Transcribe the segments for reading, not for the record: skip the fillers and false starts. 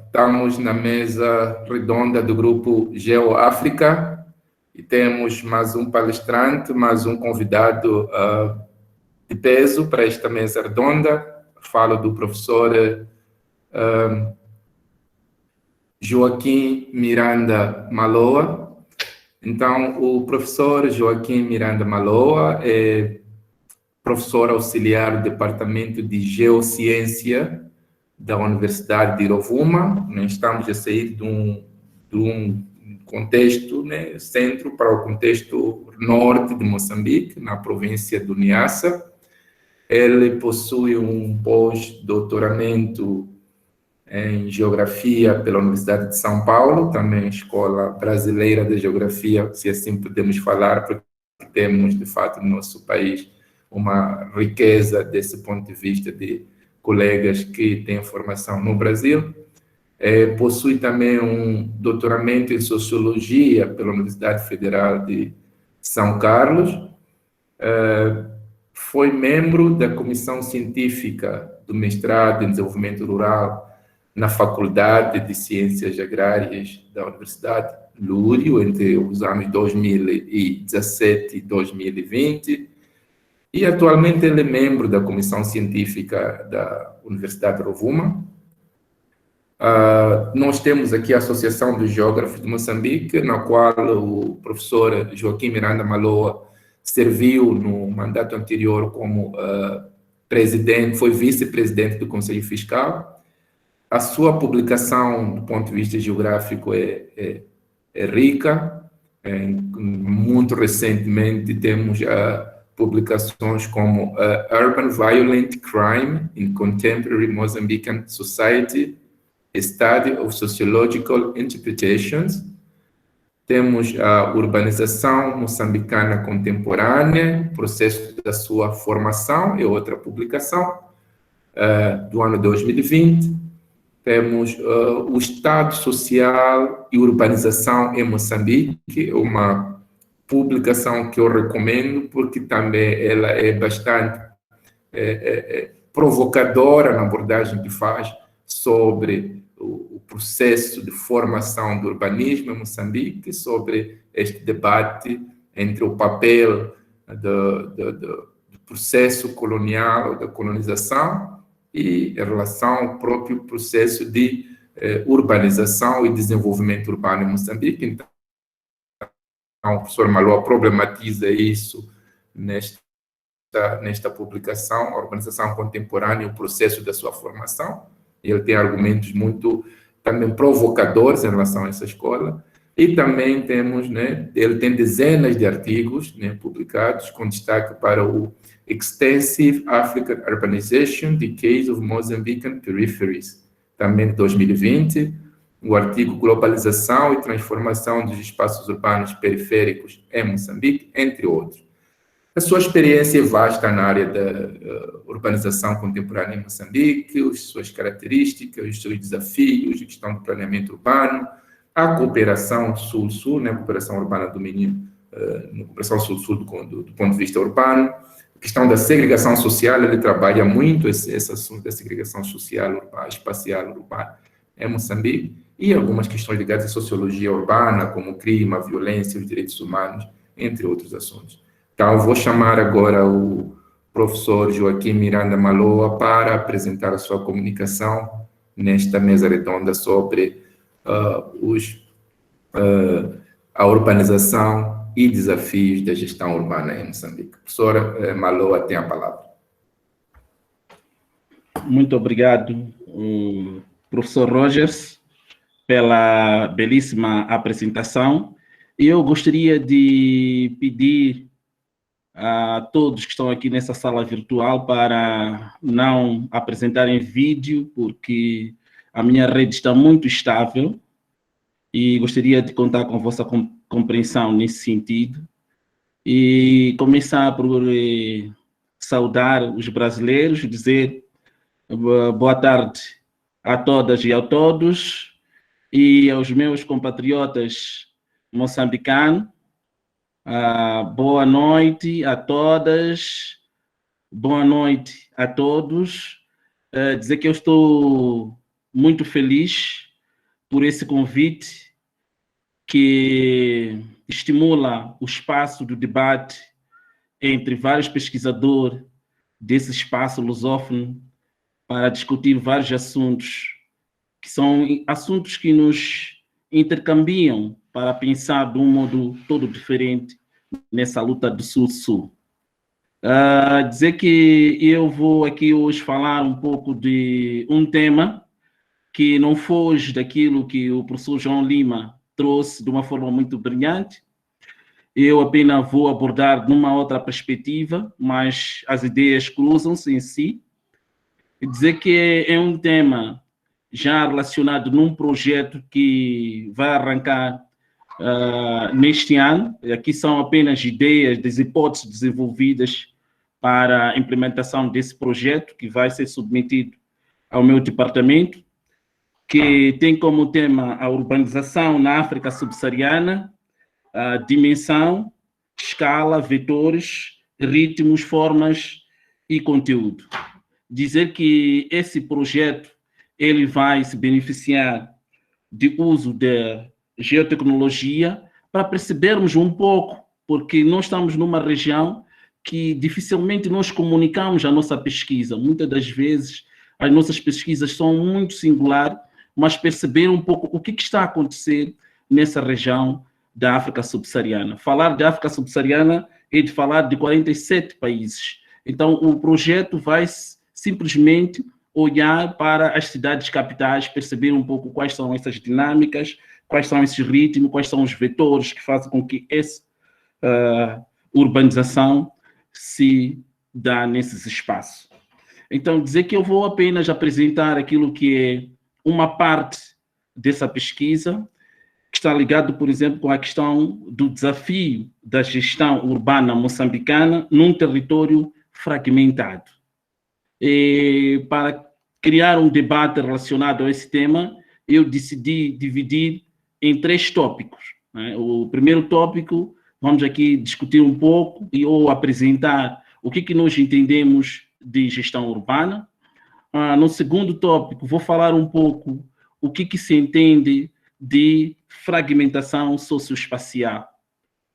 Estamos na mesa redonda do grupo GeoAfrica e temos mais um palestrante, mais um convidado de peso para esta mesa redonda. Falo do professor Joaquim Miranda Maloa. Então, o professor Joaquim Miranda Maloa é professor auxiliar do Departamento de Geociência da Universidade de Rovuma. Nós estamos a sair de um contexto, né, centro para o contexto norte de Moçambique, na província do Niassa. Ele possui um pós-doutoramento em Geografia pela Universidade de São Paulo, também Escola Brasileira de Geografia, se assim podemos falar, porque temos, de fato, no nosso país uma riqueza desse ponto de vista de colegas que têm formação no Brasil. Possui também um doutoramento em Sociologia pela Universidade Federal de São Carlos. Foi membro da Comissão Científica do Mestrado em Desenvolvimento Rural na Faculdade de Ciências Agrárias da Universidade Lúrio, entre os anos 2017 e 2020. E atualmente ele é membro da Comissão Científica da Universidade de Rovuma. Nós temos aqui a Associação dos Geógrafos de Moçambique, na qual o professor Joaquim Miranda Maloa serviu no mandato anterior como presidente, foi vice-presidente do Conselho Fiscal. A sua publicação, do ponto de vista geográfico, é rica. Muito recentemente temos publicações como Urban Violent Crime in Contemporary Mozambican Society, a Study of Sociological Interpretations. Temos a Urbanização Moçambicana Contemporânea, processo da sua formação, é outra publicação do ano 2020. Temos o Estado Social e Urbanização em Moçambique, uma publicação que eu recomendo, porque também ela é bastante provocadora na abordagem que faz sobre o processo de formação do urbanismo em Moçambique, sobre este debate entre o papel do processo colonial, da colonização, e em relação ao próprio processo de urbanização e desenvolvimento urbano em Moçambique. Então, o professor Maloa problematiza isso nesta publicação, a urbanização contemporânea e o processo da sua formação. Ele tem argumentos muito também provocadores em relação a essa escola. E também temos, né, ele tem dezenas de artigos, né, publicados, com destaque para o Extensive African Urbanization, The Case of Mozambican Peripheries, também de 2020, o artigo Globalização e Transformação dos Espaços Urbanos Periféricos em Moçambique, entre outros. A sua experiência é vasta na área da urbanização contemporânea em Moçambique, as suas características, os seus desafios, a questão do planeamento urbano, a cooperação sul-sul, né, a cooperação urbana do domínio, cooperação sul-sul do ponto de vista urbano, a questão da segregação social. Ele trabalha muito esse assunto da segregação social, urbana, espacial urbana em Moçambique, e algumas questões ligadas à sociologia urbana, como o crime, a violência, os direitos humanos, entre outros assuntos. Então, eu vou chamar agora o professor Joaquim Miranda Maloa para apresentar a sua comunicação nesta mesa redonda sobre a urbanização e desafios da gestão urbana em Moçambique. Professora Maloa tem a palavra. Muito obrigado, professor Rogers, pela belíssima apresentação. Eu gostaria de pedir a todos que estão aqui nessa sala virtual para não apresentarem vídeo, porque a minha rede está muito estável e gostaria de contar com a vossa compreensão nesse sentido. E começar por saudar os brasileiros, dizer boa tarde a todas e a todos, e aos meus compatriotas moçambicanos, boa noite a todas, boa noite a todos. Dizer que eu estou muito feliz por esse convite que estimula o espaço do debate entre vários pesquisadores desse espaço lusófono para discutir vários assuntos que são assuntos que nos intercambiam para pensar de um modo todo diferente nessa luta do Sul-Sul. Dizer que eu vou aqui hoje falar um pouco de um tema que não foge daquilo que o professor João Lima trouxe de uma forma muito brilhante. Eu apenas vou abordar numa outra perspectiva, mas as ideias cruzam-se em si. E dizer que é um tema já relacionado num projeto que vai arrancar neste ano. Aqui são apenas ideias das hipóteses desenvolvidas para a implementação desse projeto, que vai ser submetido ao meu departamento, que tem como tema a urbanização na África subsaariana, a dimensão, escala, vetores, ritmos, formas e conteúdo. Dizer que esse projeto ele vai se beneficiar de uso da geotecnologia para percebermos um pouco, porque nós estamos numa região que dificilmente nós comunicamos a nossa pesquisa. Muitas das vezes as nossas pesquisas são muito singulares, mas perceber um pouco o que está a acontecer nessa região da África subsaariana. Falar de África subsaariana é de falar de 47 países. Então, o projeto vai simplesmente olhar para as cidades capitais, perceber um pouco quais são essas dinâmicas, quais são esses ritmos, quais são os vetores que fazem com que essa urbanização se dá nesses espaços. Então, dizer que eu vou apenas apresentar aquilo que é uma parte dessa pesquisa, que está ligado, por exemplo, com a questão do desafio da gestão urbana moçambicana num território fragmentado. E para criar um debate relacionado a esse tema, eu decidi dividir em 3 tópicos. O primeiro tópico, vamos aqui discutir um pouco ou apresentar o que nós entendemos de gestão urbana. No segundo tópico, vou falar um pouco o que se entende de fragmentação socioespacial.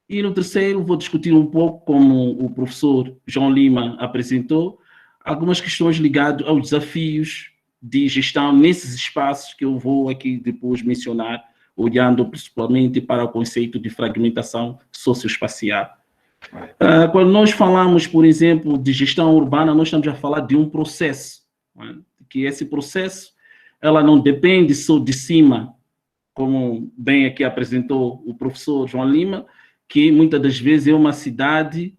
E no terceiro, vou discutir um pouco, como o professor João Lima apresentou, algumas questões ligadas aos desafios de gestão nesses espaços que eu vou aqui depois mencionar, olhando principalmente para o conceito de fragmentação socioespacial. Quando nós falamos, por exemplo, de gestão urbana, nós estamos a falar de um processo, que esse processo ela não depende só de cima, como bem aqui apresentou o professor João Lima, que muitas das vezes é uma cidade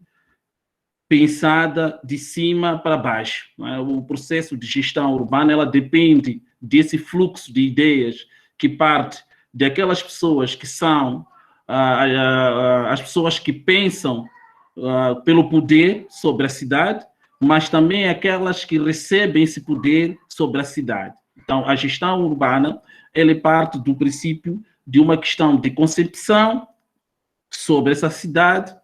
pensada de cima para baixo. O processo de gestão urbana ela depende desse fluxo de ideias que parte daquelas pessoas que são as pessoas que pensam pelo poder sobre a cidade, mas também aquelas que recebem esse poder sobre a cidade. Então, a gestão urbana ela parte do princípio de uma questão de concepção sobre essa cidade,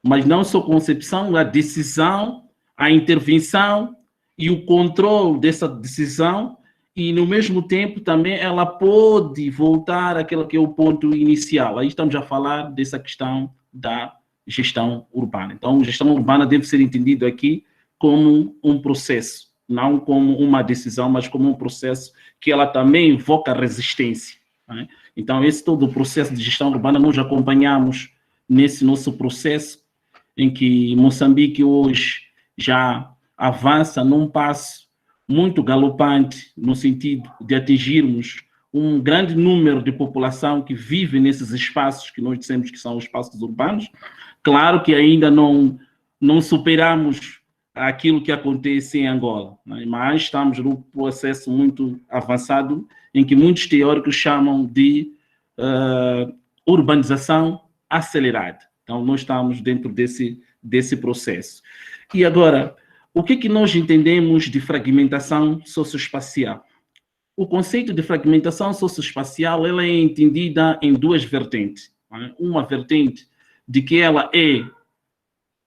mas não só concepção, a decisão, a intervenção e o controle dessa decisão, e no mesmo tempo também ela pode voltar àquele que é o ponto inicial. Aí estamos a falar dessa questão da gestão urbana. Então, a gestão urbana deve ser entendida aqui como um processo, não como uma decisão, mas como um processo que ela também invoca resistência. Né? Então, esse todo o processo de gestão urbana nós acompanhamos nesse nosso processo, em que Moçambique hoje já avança num passo muito galopante no sentido de atingirmos um grande número de população que vive nesses espaços que nós dissemos que são os espaços urbanos. Claro que ainda não superamos aquilo que acontece em Angola, né? Mas estamos num processo muito avançado em que muitos teóricos chamam de urbanização acelerada. Então, nós estamos dentro desse processo. E agora, o que nós entendemos de fragmentação socioespacial? O conceito de fragmentação socioespacial ela é entendida em 2 vertentes. Né? Uma vertente de que ela é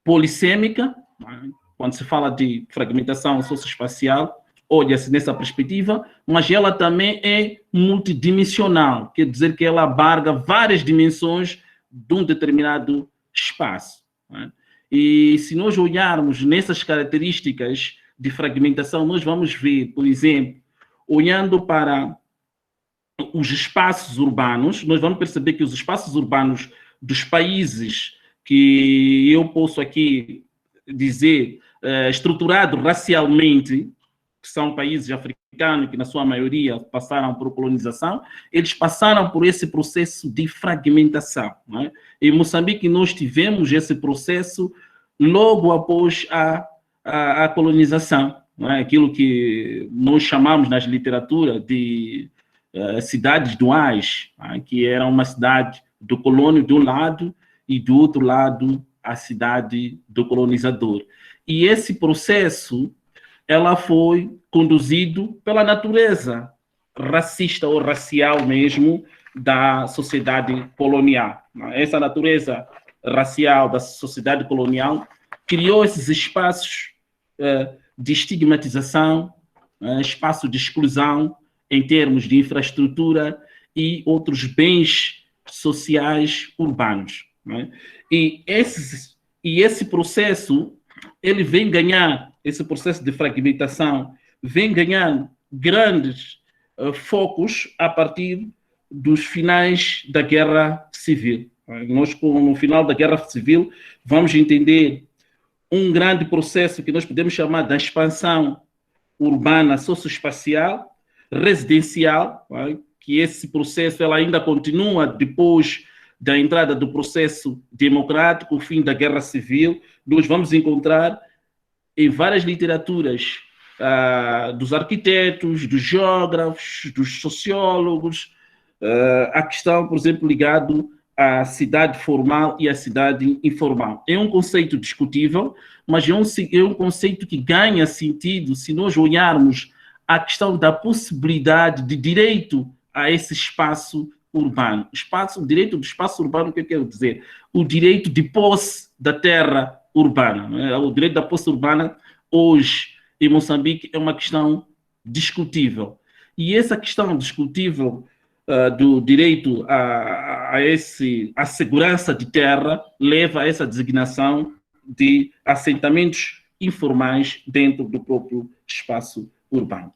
polissêmica, né? Quando se fala de fragmentação socioespacial, olha-se nessa perspectiva, mas ela também é multidimensional, quer dizer que ela abarca várias dimensões de um determinado espaço. Né? E se nós olharmos nessas características de fragmentação, nós vamos ver, por exemplo, olhando para os espaços urbanos, nós vamos perceber que os espaços urbanos dos países que eu posso aqui dizer estruturados racialmente, que são países africanos que na sua maioria passaram por colonização, eles passaram por esse processo de fragmentação. Não é? Em Moçambique nós tivemos esse processo logo após a colonização, não é? Aquilo que nós chamamos nas literaturas de cidades duais, não é? Que era uma cidade do colônio de um lado e do outro lado a cidade do colonizador. E esse processo ela foi conduzido pela natureza racista ou racial mesmo da sociedade colonial. Essa natureza racial da sociedade colonial criou esses espaços de estigmatização, espaço de exclusão em termos de infraestrutura e outros bens sociais urbanos. Né? E esse processo, ele vem ganhar, esse processo de fragmentação, vem ganhar grandes focos a partir dos finais da Guerra Civil. Nós, no final da Guerra Civil, vamos entender um grande processo que nós podemos chamar da expansão urbana socioespacial, residencial, que esse processo ela ainda continua depois da entrada do processo democrático, o fim da Guerra Civil. Nós vamos encontrar em várias literaturas dos arquitetos, dos geógrafos, dos sociólogos, a questão, por exemplo, ligado à cidade formal e à cidade informal. É um conceito discutível, mas é um conceito que ganha sentido se nós olharmos a questão da possibilidade de direito a esse espaço urbano. O direito do espaço urbano, o que eu quero dizer? O direito de posse da terra urbana. Né? O direito da posse urbana, hoje, em Moçambique, é uma questão discutível. E essa questão discutível do direito à segurança de terra leva a essa designação de assentamentos informais dentro do próprio espaço urbano.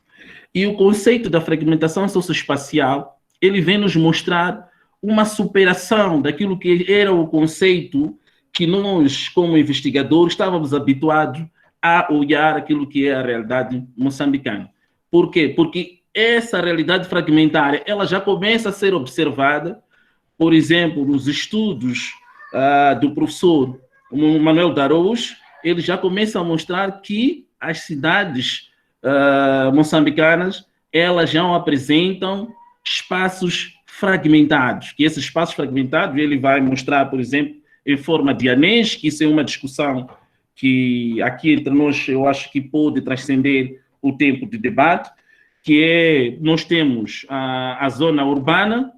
E o conceito da fragmentação socioespacial, ele vem nos mostrar uma superação daquilo que era o conceito que nós, como investigadores, estávamos habituados a olhar aquilo que é a realidade moçambicana. Por quê? Porque essa realidade fragmentária, ela já começa a ser observada, por exemplo, nos estudos do professor Manuel Darouz, ele já começa a mostrar que as cidades moçambicanas, elas já apresentam espaços fragmentados, que esses espaços fragmentados ele vai mostrar, por exemplo, em forma de anéis, que isso é uma discussão que aqui entre nós eu acho que pode transcender o tempo de debate, que é, nós temos a zona urbana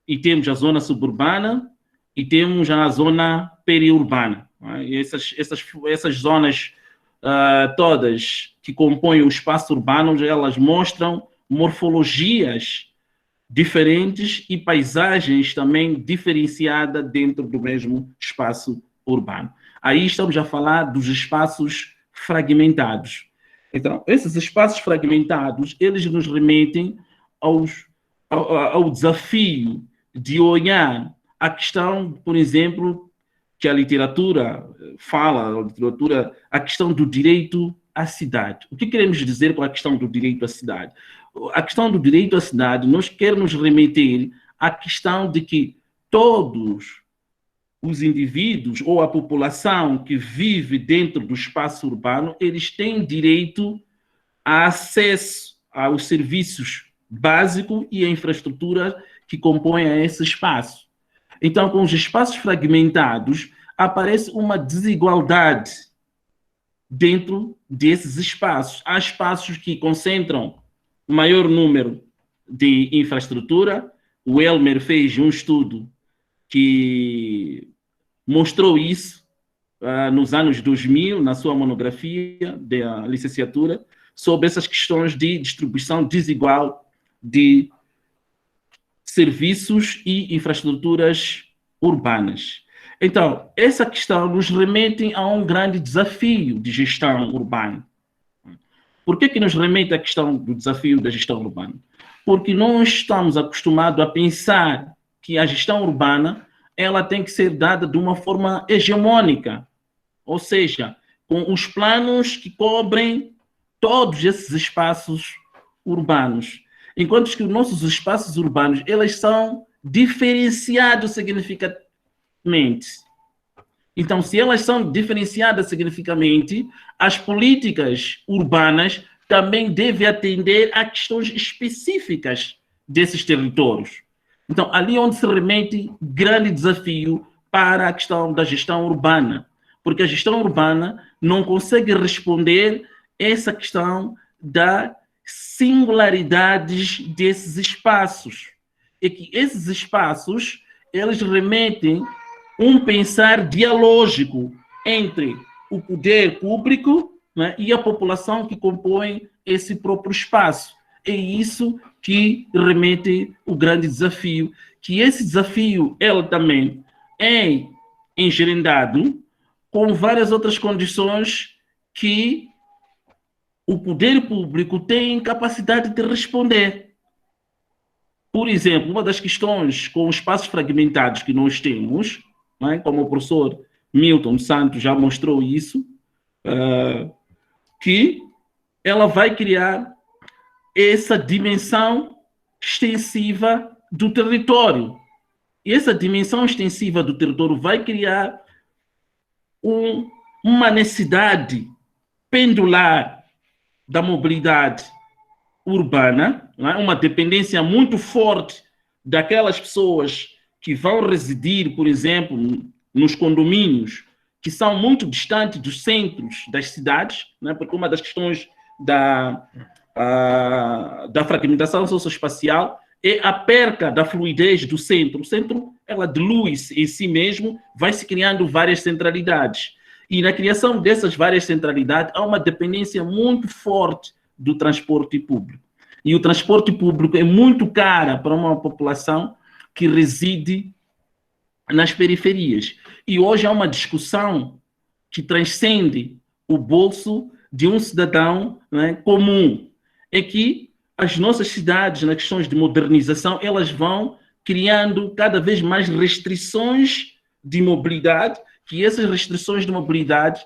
e temos a zona suburbana e temos a zona periurbana. E essas zonas todas que compõem o espaço urbano, elas mostram morfologias diferentes e paisagens também diferenciadas dentro do mesmo espaço urbano. Aí estamos a falar dos espaços fragmentados. Então, esses espaços fragmentados, eles nos remetem ao desafio de olhar a questão, por exemplo, que a literatura fala, a questão do direito à cidade. O que queremos dizer com a questão do direito à cidade? A questão do direito à cidade, nós queremos remeter à questão de que todos os indivíduos ou a população que vive dentro do espaço urbano, eles têm direito a acesso aos serviços básicos e à infraestrutura que compõem esse espaço. Então, com os espaços fragmentados, aparece uma desigualdade dentro desses espaços. Há espaços que concentram o maior número de infraestrutura. O Elmer fez um estudo que mostrou isso nos anos 2000, na sua monografia da licenciatura, sobre essas questões de distribuição desigual de serviços e infraestruturas urbanas. Então, essa questão nos remete a um grande desafio de gestão urbana. Por que nos remete à questão do desafio da gestão urbana? Porque nós estamos acostumados a pensar que a gestão urbana ela tem que ser dada de uma forma hegemônica, ou seja, com os planos que cobrem todos esses espaços urbanos. Enquanto que os nossos espaços urbanos, eles são diferenciados significativamente. Então, se elas são diferenciadas significativamente, as políticas urbanas também devem atender a questões específicas desses territórios. Então, ali onde se remete grande desafio para a questão da gestão urbana, porque a gestão urbana não consegue responder essa questão das singularidades desses espaços. E que esses espaços, eles remetem um pensar dialógico entre o poder público, né, e a população que compõe esse próprio espaço. É isso que remete o grande desafio, que esse desafio, ele também é engerendado com várias outras condições que o poder público tem capacidade de responder. Por exemplo, uma das questões com os espaços fragmentados que nós temos, né, como o professor Milton Santos já mostrou isso, que ela vai criar essa dimensão extensiva do território. E essa dimensão extensiva do território vai criar uma necessidade pendular da mobilidade urbana, né? Uma dependência muito forte daquelas pessoas que vão residir, por exemplo, nos condomínios, que são muito distantes dos centros das cidades, né? Porque uma das questões da fragmentação socioespacial é a perca da fluidez do centro. O centro, ela dilui-se em si mesmo, vai se criando várias centralidades. E na criação dessas várias centralidades, há uma dependência muito forte do transporte público. E o transporte público é muito caro para uma população que reside nas periferias. E hoje há uma discussão que transcende o bolso de um cidadão, né, comum. É que as nossas cidades, nas questões de modernização, elas vão criando cada vez mais restrições de mobilidade, que essas restrições de mobilidade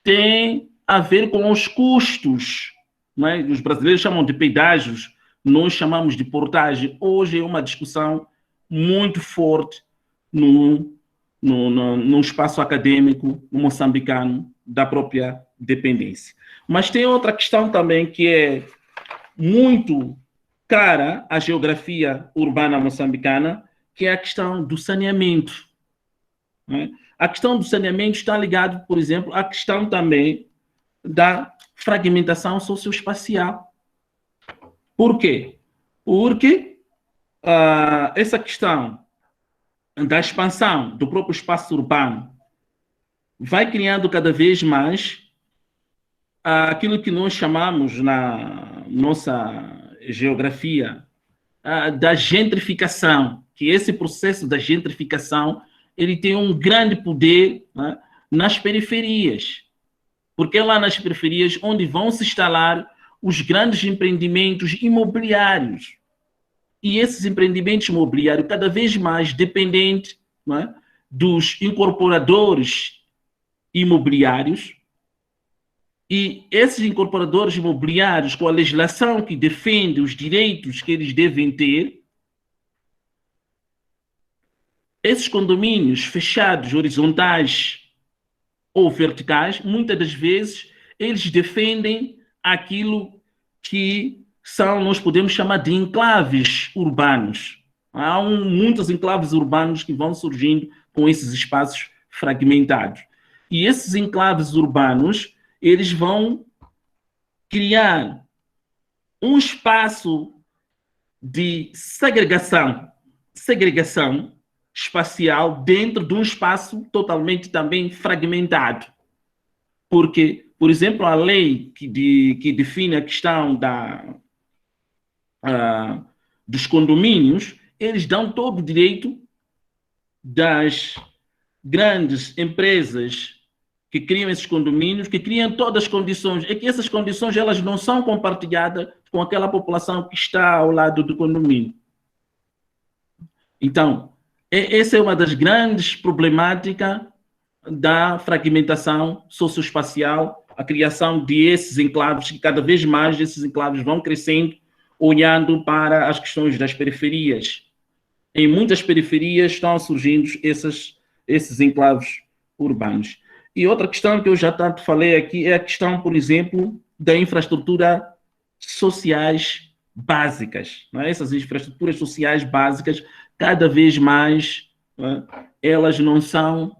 têm a ver com os custos, né? Os brasileiros chamam de pedágios, nós chamamos de portagem. Hoje é uma discussão muito forte no espaço acadêmico moçambicano da própria dependência. Mas tem outra questão também que é muito cara à geografia urbana moçambicana, que é a questão do saneamento, né? A questão do saneamento está ligada, por exemplo, à questão também da fragmentação socioespacial. Por quê? Porque essa questão da expansão do próprio espaço urbano vai criando cada vez mais aquilo que nós chamamos na nossa geografia da gentrificação, que esse processo da gentrificação ele tem um grande poder, né, nas periferias, porque é lá nas periferias onde vão se instalar os grandes empreendimentos imobiliários. E esses empreendimentos imobiliários cada vez mais dependentes, né, dos incorporadores imobiliários. E esses incorporadores imobiliários, com a legislação que defende os direitos que eles devem ter, esses condomínios fechados, horizontais ou verticais, muitas das vezes, eles defendem aquilo que nós podemos chamar de enclaves urbanos. Há muitos enclaves urbanos que vão surgindo com esses espaços fragmentados. E esses enclaves urbanos, eles vão criar um espaço de segregação espacial dentro de um espaço totalmente também fragmentado. Porque Por exemplo, a lei que define a questão dos condomínios, eles dão todo o direito das grandes empresas que criam esses condomínios, que criam todas as condições, é que essas condições elas não são compartilhadas com aquela população que está ao lado do condomínio. Então, essa é uma das grandes problemáticas da fragmentação socioespacial, a criação desses enclaves, que cada vez mais esses enclaves vão crescendo, olhando para as questões das periferias. Em muitas periferias estão surgindo esses enclaves urbanos. E outra questão que eu já tanto falei aqui é a questão, por exemplo, da infraestrutura sociais básicas. Não é? Essas infraestruturas sociais básicas, cada vez mais, elas não são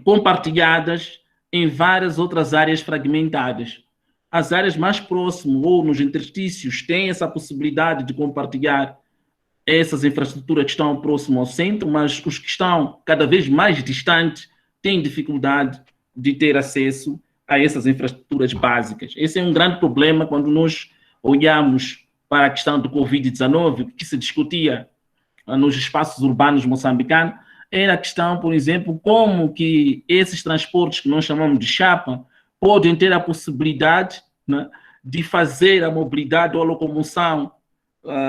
compartilhadas em várias outras áreas fragmentadas. As áreas mais próximas ou nos interstícios têm essa possibilidade de compartilhar essas infraestruturas que estão próximas ao centro, mas os que estão cada vez mais distantes têm dificuldade de ter acesso a essas infraestruturas básicas. Esse é um grande problema quando nós olhamos para a questão do Covid-19, que se discutia nos espaços urbanos moçambicanos, era a questão, por exemplo, como que esses transportes que nós chamamos de chapa podem ter a possibilidade, né, de fazer a mobilidade ou a locomoção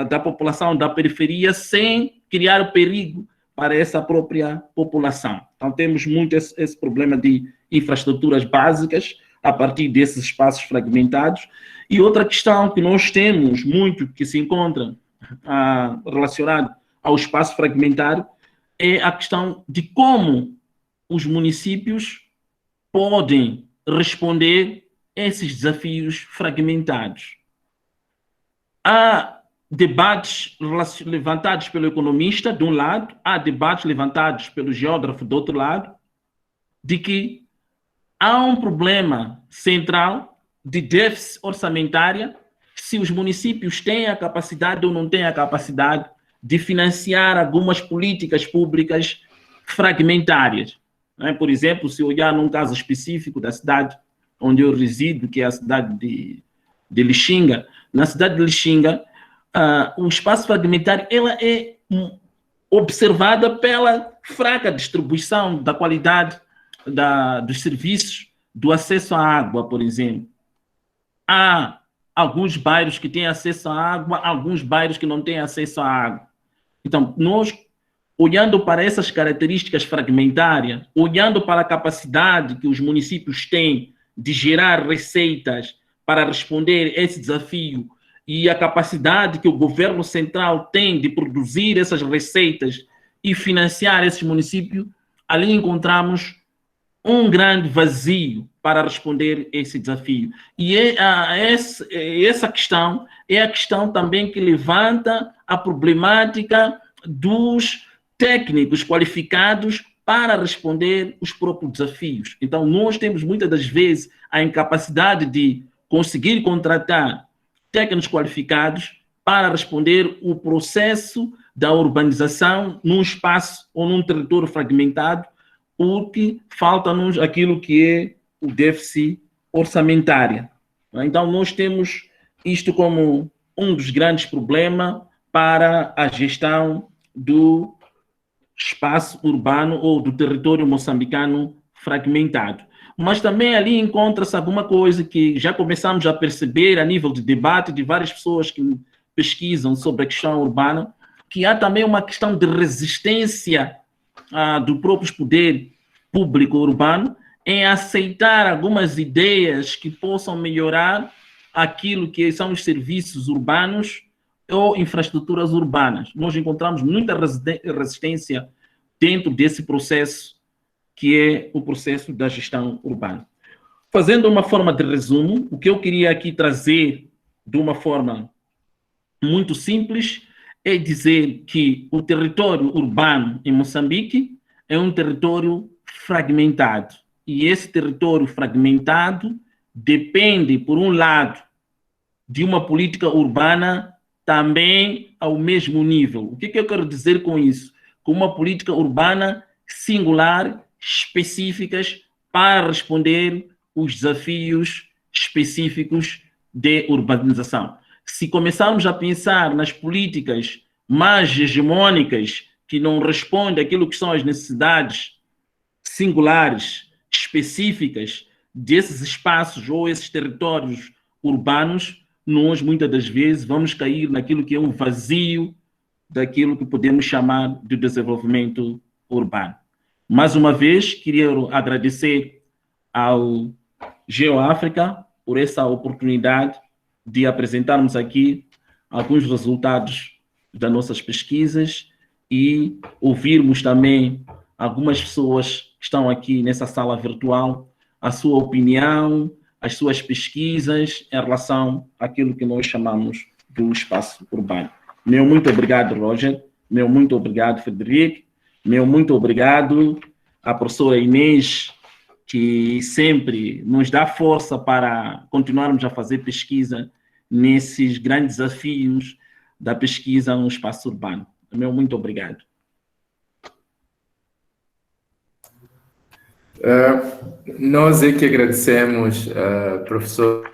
da população da periferia sem criar o perigo para essa própria população. Então, temos muito esse problema de infraestruturas básicas a partir desses espaços fragmentados. E outra questão que nós temos muito, que se encontra relacionado ao espaço fragmentário, é a questão de como os municípios podem responder a esses desafios fragmentados. Há debates levantados pelo economista, de um lado, há debates levantados pelo geógrafo, do outro lado, de que há um problema central de déficit orçamentário se os municípios têm a capacidade ou não têm a capacidade de financiar algumas políticas públicas fragmentárias. Por exemplo, se olhar num caso específico da cidade onde eu resido, que é a cidade de Lixinga, na cidade de Lixinga, o espaço fragmentário ela é observada pela fraca distribuição da qualidade dos serviços, do acesso à água, por exemplo. Há alguns bairros que têm acesso à água, alguns bairros que não têm acesso à água. Então, nós, olhando para essas características fragmentárias, olhando para a capacidade que os municípios têm de gerar receitas para responder a esse desafio e a capacidade que o governo central tem de produzir essas receitas e financiar esses municípios, ali encontramos um grande vazio para responder a esse desafio. E essa questão é a questão também que levanta a problemática dos técnicos qualificados para responder os próprios desafios. Então, nós temos muitas das vezes a incapacidade de conseguir contratar técnicos qualificados para responder o processo da urbanização num espaço ou num território fragmentado, porque falta-nos aquilo que é o déficit orçamentário. Então, nós temos isto como um dos grandes problemas para a gestão do espaço urbano ou do território moçambicano fragmentado. Mas também ali encontra-se alguma coisa que já começamos a perceber a nível de debate de várias pessoas que pesquisam sobre a questão urbana, que há também uma questão de resistência do próprio poder público urbano em aceitar algumas ideias que possam melhorar aquilo que são os serviços urbanos ou infraestruturas urbanas. Nós encontramos muita resistência dentro desse processo que é o processo da gestão urbana. Fazendo uma forma de resumo, o que eu queria aqui trazer de uma forma muito simples é dizer que o território urbano em Moçambique é um território fragmentado. E esse território fragmentado depende, por um lado, de uma política urbana também ao mesmo nível. O que eu quero dizer com isso? Com uma política urbana singular, específicas para responder os desafios específicos de urbanização. Se começarmos a pensar nas políticas mais hegemônicas que não respondem àquilo que são as necessidades singulares, específicas desses espaços ou esses territórios urbanos, nós muitas das vezes vamos cair naquilo que é um vazio daquilo que podemos chamar de desenvolvimento urbano. Mais uma vez, queria agradecer ao GeoAfrica por essa oportunidade de apresentarmos aqui alguns resultados das nossas pesquisas e ouvirmos também algumas pessoas que estão aqui nessa sala virtual, a sua opinião, as suas pesquisas em relação àquilo que nós chamamos do espaço urbano. Meu muito obrigado, Roger. Meu muito obrigado, Frederico. Meu muito obrigado à professora Inês, que sempre nos dá força para continuarmos a fazer pesquisa nesses grandes desafios da pesquisa no espaço urbano. Meu muito obrigado. Nós é que agradecemos, professor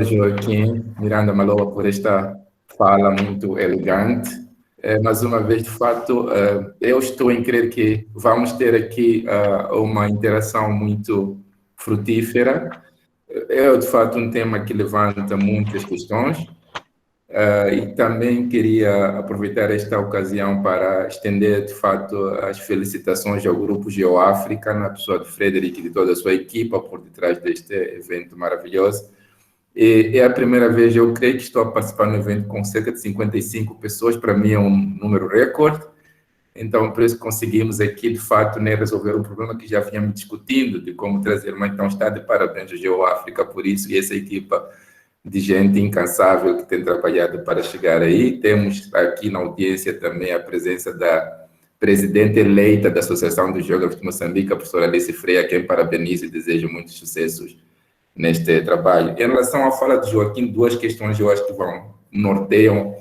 Joaquim Miranda Maloa, por esta fala muito elegante. Mais uma vez, de fato, eu estou em crer que vamos ter aqui uma interação muito frutífera. É, de fato, um tema que levanta muitas questões. E também queria aproveitar esta ocasião para estender, de fato, as felicitações ao Grupo GeoAfrica, na pessoa de Frederico e de toda a sua equipa por detrás deste evento maravilhoso. E é a primeira vez, eu creio que estou a participar no evento com cerca de 55 pessoas, para mim é um número recorde. Então, por isso conseguimos aqui, de fato, né, resolver um problema que já vínhamos discutindo, de como trazer uma. Então, está de parabéns ao GeoAfrica por isso, e essa equipa de gente incansável que tem trabalhado para chegar aí. Temos aqui na audiência também a presença da presidente eleita da Associação dos Geógrafos de Moçambique, a professora Alice Freire, a quem parabenizo e desejo muitos sucessos neste trabalho. Em relação à fala de Joaquim, duas questões eu acho que norteiam,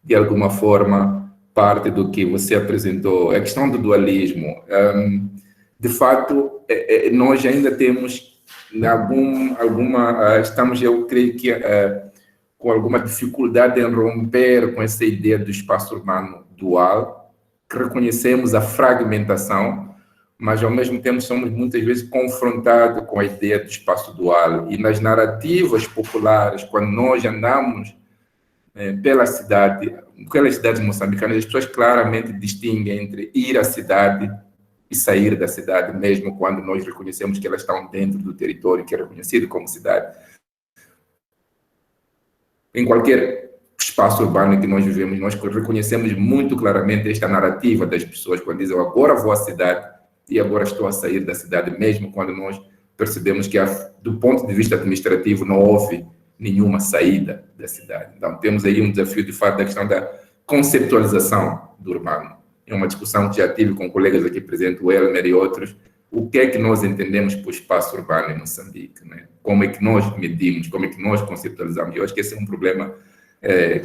de alguma forma, parte do que você apresentou. A questão do dualismo. De fato, nós ainda temos estamos, eu creio que, com alguma dificuldade em romper com essa ideia do espaço urbano dual, que reconhecemos a fragmentação, mas ao mesmo tempo somos muitas vezes confrontados com a ideia do espaço dual. E nas narrativas populares, quando nós andamos pelas cidades moçambicanas, as pessoas claramente distinguem entre ir à cidade e sair da cidade, mesmo quando nós reconhecemos que elas estão dentro do território que é reconhecido como cidade. Em qualquer espaço urbano que nós vivemos, nós reconhecemos muito claramente esta narrativa das pessoas, quando dizem agora vou à cidade e agora estou a sair da cidade, mesmo quando nós percebemos que, do ponto de vista administrativo, não houve nenhuma saída da cidade. Então, temos aí um desafio, de fato, da questão da conceptualização do urbano. É uma discussão que já tive com colegas aqui presentes, o Elmer e outros, o que é que nós entendemos por espaço urbano em Moçambique, né? Como é que nós medimos, como é que nós conceptualizamos. Eu acho que esse é um problema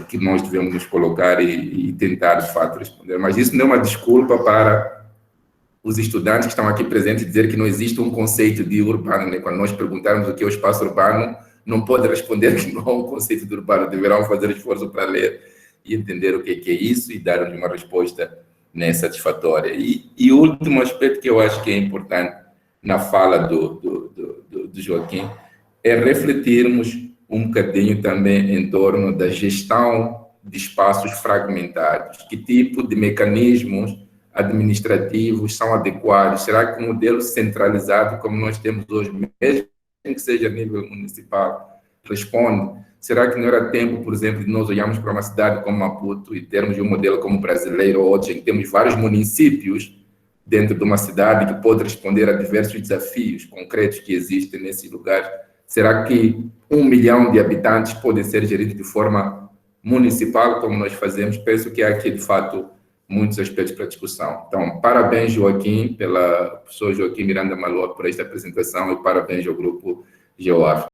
que nós devemos nos colocar e tentar, de fato, responder. Mas isso não é uma desculpa para os estudantes que estão aqui presentes dizer que não existe um conceito de urbano, né? Quando nós perguntarmos o que é o espaço urbano, não pode responder que não há um conceito de urbano, deverão fazer esforço para ler e entender o que é isso e dar-lhe uma resposta satisfatória. E o último aspecto que eu acho que é importante na fala do Joaquim é refletirmos um bocadinho também em torno da gestão de espaços fragmentados. Que tipo de mecanismos administrativos são adequados? Será que um modelo centralizado, como nós temos hoje, mesmo que seja a nível municipal, responde? Será que não era tempo, por exemplo, de nós olharmos para uma cidade como Maputo e termos um modelo como brasileiro ou outro, em que temos vários municípios dentro de uma cidade que pode responder a diversos desafios concretos que existem nesse lugar? Será que 1 milhão de habitantes podem ser geridos de forma municipal, como nós fazemos? Penso que há aqui, de fato, muitos aspectos para discussão. Então, parabéns, Joaquim, professor Joaquim Miranda Maloa, por esta apresentação e parabéns ao Grupo GeoAfrica.